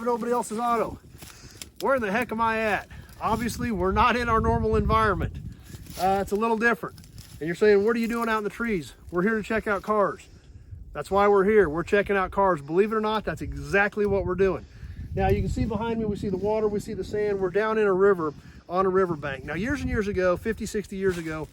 driving nobody else's auto. Where in the heck am I at? Obviously, we're not in our normal environment. It's a little different. And you're saying, what are you doing out in the trees? We're here to check out cars. That's why we're here. We're checking out cars. Believe it or not, that's exactly what we're doing. Now, you can see behind me, we see the water, we see the sand. We're down in a river, on a riverbank. Now, years and years ago, 50, 60 years ago,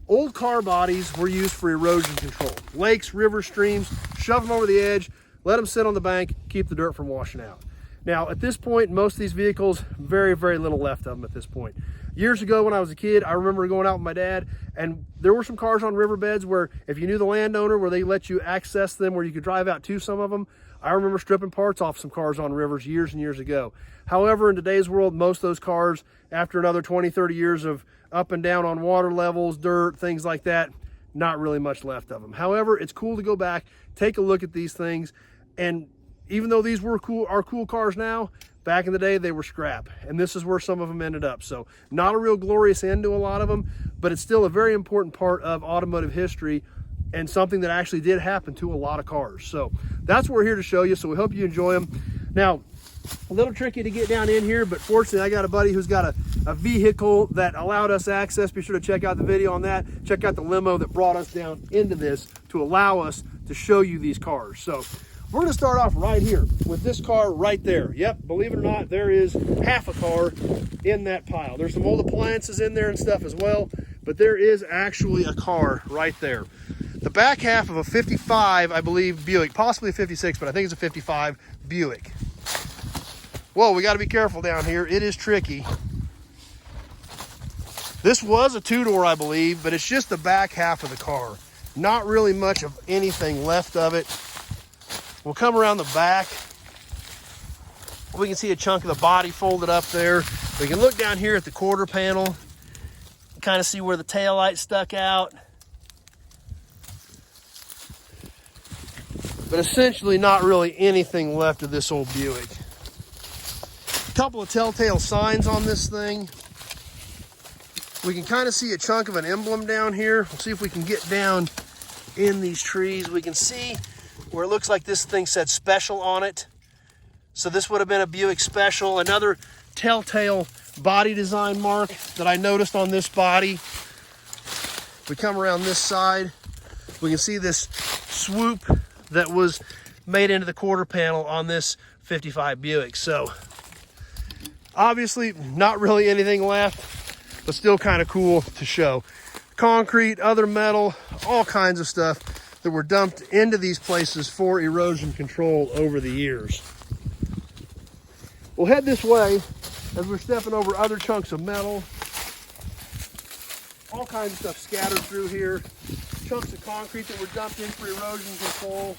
old car bodies were used for erosion control. Lakes, rivers, streams, shove them over the edge, let them sit on the bank, keep the dirt from washing out. Now, at this point, most of these vehicles, very, very little left of them at this point. Years ago when I was a kid, I remember going out with my dad, and there were some cars on riverbeds where if you knew the landowner, where they let you access them, where you could drive out to some of them. I remember stripping parts off some cars on rivers years and years ago. However, in today's world, most of those cars, after another 20, 30 years of up and down on water levels, dirt, things like that, not really much left of them. However, it's cool to go back, take a look at these things, and even though these are cool cars now, back in the day, they were scrap. And this is where some of them ended up. So not a real glorious end to a lot of them, but it's still a very important part of automotive history and something that actually did happen to a lot of cars. So that's what we're here to show you. So we hope you enjoy them. Now, a little tricky to get down in here, but fortunately I got a buddy who's got a vehicle that allowed us access. Be sure to check out the video on that. Check out the limo that brought us down into this to allow us to show you these cars. So we're gonna start off right here with this car right there. Yep, believe it or not, there is half a car in that pile. There's some old appliances in there and stuff as well, but there is actually a car right there. The back half of a 55, I believe, Buick, possibly a 56, but I think it's a 55 Buick. Whoa, we gotta be careful down here. It is tricky. This was a two-door, I believe, but it's just the back half of the car. Not really much of anything left of it. We'll come around the back. We can see a chunk of the body folded up there. We can look down here at the quarter panel, kind of see where the taillight stuck out. But essentially not really anything left of this old Buick. A couple of telltale signs on this thing. We can kind of see a chunk of an emblem down here. We'll see if we can get down in these trees. We can see where it looks like this thing said special on it. So this would have been a Buick special. Another telltale body design mark that I noticed on this body. We come around this side, we can see this swoop that was made into the quarter panel on this 55 Buick. So obviously not really anything left, but still kind of cool to show. Concrete, other metal, all kinds of stuff that were dumped into these places for erosion control over the years. We'll head this way as we're stepping over other chunks of metal. All kinds of stuff scattered through here. Chunks of concrete that were dumped in for erosion control.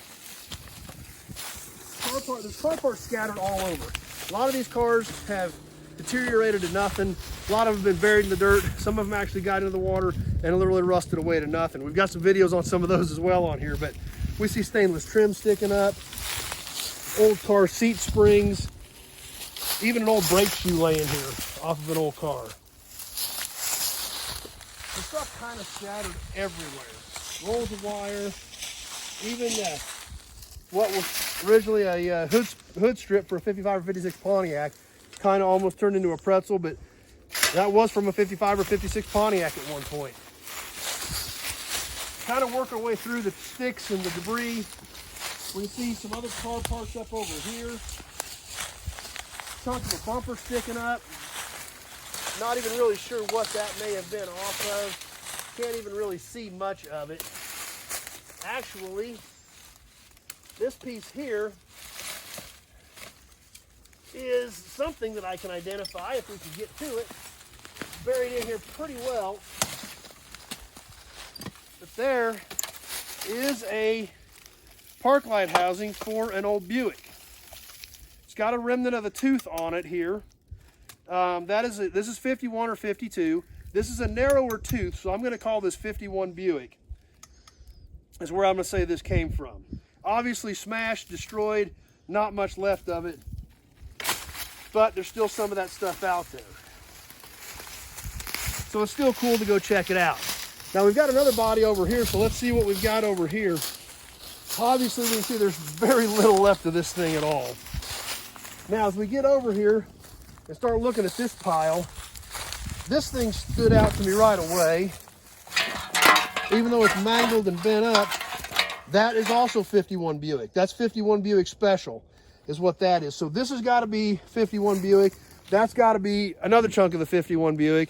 There's car parts scattered all over. A lot of these cars have deteriorated to nothing. A lot of them have been buried in the dirt. Some of them actually got into the water and literally rusted away to nothing. We've got some videos on some of those as well on here, but we see stainless trim sticking up, old car seat springs, even an old brake shoe laying here off of an old car. The stuff kind of scattered everywhere. Rolls of wire, even what was originally a hood strip for a 55 or 56 Pontiac kind of almost turned into a pretzel, but that was from a 55 or 56 Pontiac at one point. Kind of work our way through the sticks and the debris. We see some other car parts up over here. Chunk of a bumper sticking up. Not even really sure what that may have been off of. Can't even really see much of it. Actually, this piece here is something that I can identify if we can get to it. It's buried in here pretty well. But there is a park light housing for an old Buick. It's got a remnant of a tooth on it here. This is 51 or 52. This is a narrower tooth, so I'm going to call this 51 Buick. Is where I'm going to say this came from. Obviously smashed, destroyed, not much left of it, but there's still some of that stuff out there. So it's still cool to go check it out. Now we've got another body over here, so let's see what we've got over here. Obviously we can see there's very little left of this thing at all. Now, as we get over here and start looking at this pile, this thing stood out to me right away. Even though it's mangled and bent up, that is also 51 Buick. That's 51 Buick Special is what that is. So this has got to be 51 Buick. That's got to be another chunk of the 51 Buick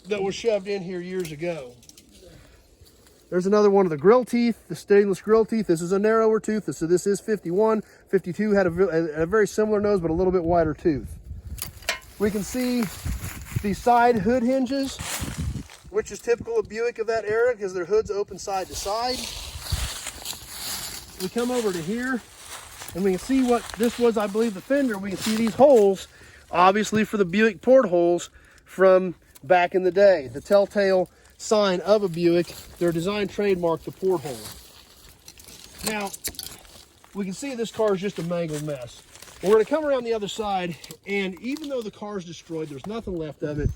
that was shoved in here years ago. There's another one of the grill teeth, the stainless grill teeth. This is a narrower tooth, so this is 51. 52 had a very similar nose, but a little bit wider tooth. We can see the side hood hinges, which is typical of Buick of that era because their hoods open side to side. We come over to here and we can see what this was, I believe, the fender. We can see these holes, obviously for the Buick portholes from back in the day. The telltale sign of a Buick, their design trademark, the porthole. Now, we can see this car is just a mangled mess. We're going to come around the other side, and even though the car is destroyed, there's nothing left of it.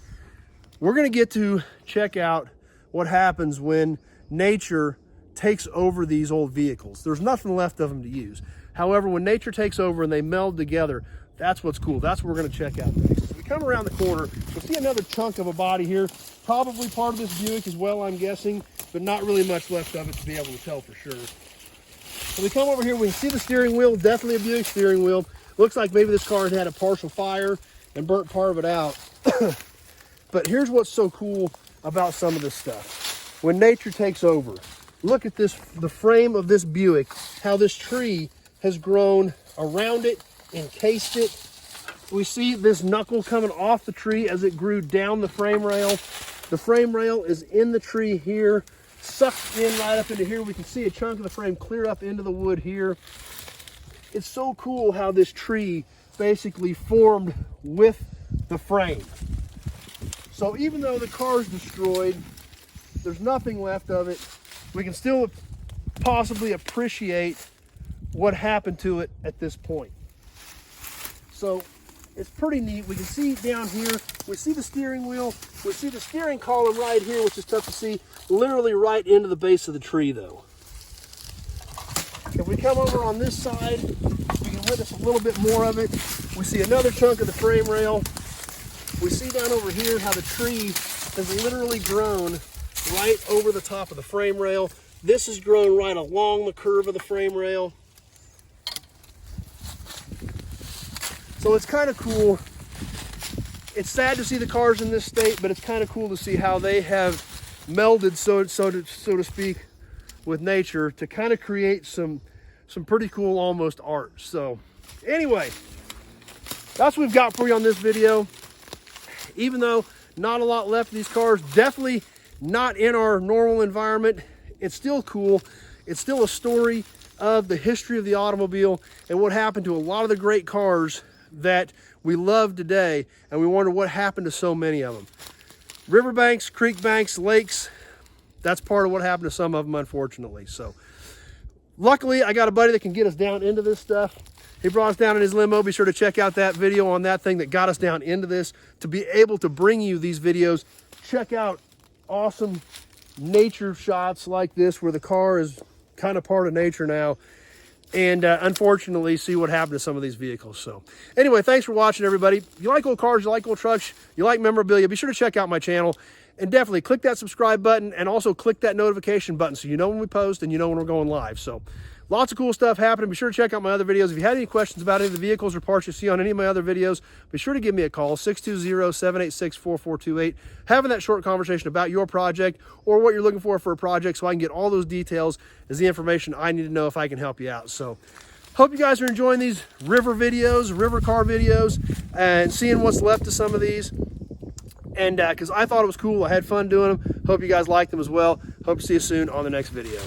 We're going to get to check out what happens when nature takes over these old vehicles. There's nothing left of them to use. However, when nature takes over and they meld together, that's what's cool. That's what we're going to check out next. As we come around the corner, we'll see another chunk of a body here. Probably part of this Buick as well, I'm guessing, but not really much left of it to be able to tell for sure. When we come over here, we can see the steering wheel, definitely a Buick steering wheel. Looks like maybe this car had a partial fire and burnt part of it out. But here's what's so cool about some of this stuff. When nature takes over, look at this, the frame of this Buick, how this tree has grown around it, encased it. We see this knuckle coming off the tree as it grew down the frame rail. The frame rail is in the tree here, sucked in right up into here. We can see a chunk of the frame clear up into the wood here. It's so cool how this tree basically formed with the frame. So even though the car is destroyed, there's nothing left of it. We can still possibly appreciate what happened to it at this point. So it's pretty neat. We can see down here, we see the steering wheel, we see the steering column right here, which is tough to see, literally right into the base of the tree though. If we come over on this side, we can witness a little bit more of it. We see another chunk of the frame rail. We see down over here how the tree has literally grown right over the top of the frame rail. This has grown right along the curve of the frame rail. So it's kind of cool. It's sad to see the cars in this state, but it's kind of cool to see how they have melded, so to speak, with nature to kind of create some pretty cool almost art. So anyway, that's what we've got for you on this video. Even though not a lot left of these cars, definitely not in our normal environment, it's still cool. It's still a story of the history of the automobile and what happened to a lot of the great cars that we love today, and we wonder what happened to so many of them. Riverbanks, creek banks, lakes, that's part of what happened to some of them, unfortunately. So luckily, I got a buddy that can get us down into this stuff. He brought us down in his limo. Be sure to check out that video on that thing that got us down into this to be able to bring you these videos. Check out awesome nature shots like this where the car is kind of part of nature now. And unfortunately, see what happened to some of these vehicles. So anyway, thanks for watching, everybody. If you like old cars, you like old trucks, you like memorabilia, be sure to check out my channel. And definitely click that subscribe button and also click that notification button so you know when we post and you know when we're going live. So lots of cool stuff happening. Be sure to check out my other videos. If you had any questions about any of the vehicles or parts you see on any of my other videos, be sure to give me a call, 620-786-4428. Having that short conversation about your project or what you're looking for a project so I can get all those details is the information I need to know if I can help you out. So hope you guys are enjoying these river videos, river car videos, and seeing what's left of some of these. And because I thought it was cool, I had fun doing them. Hope you guys like them as well. Hope to see you soon on the next video.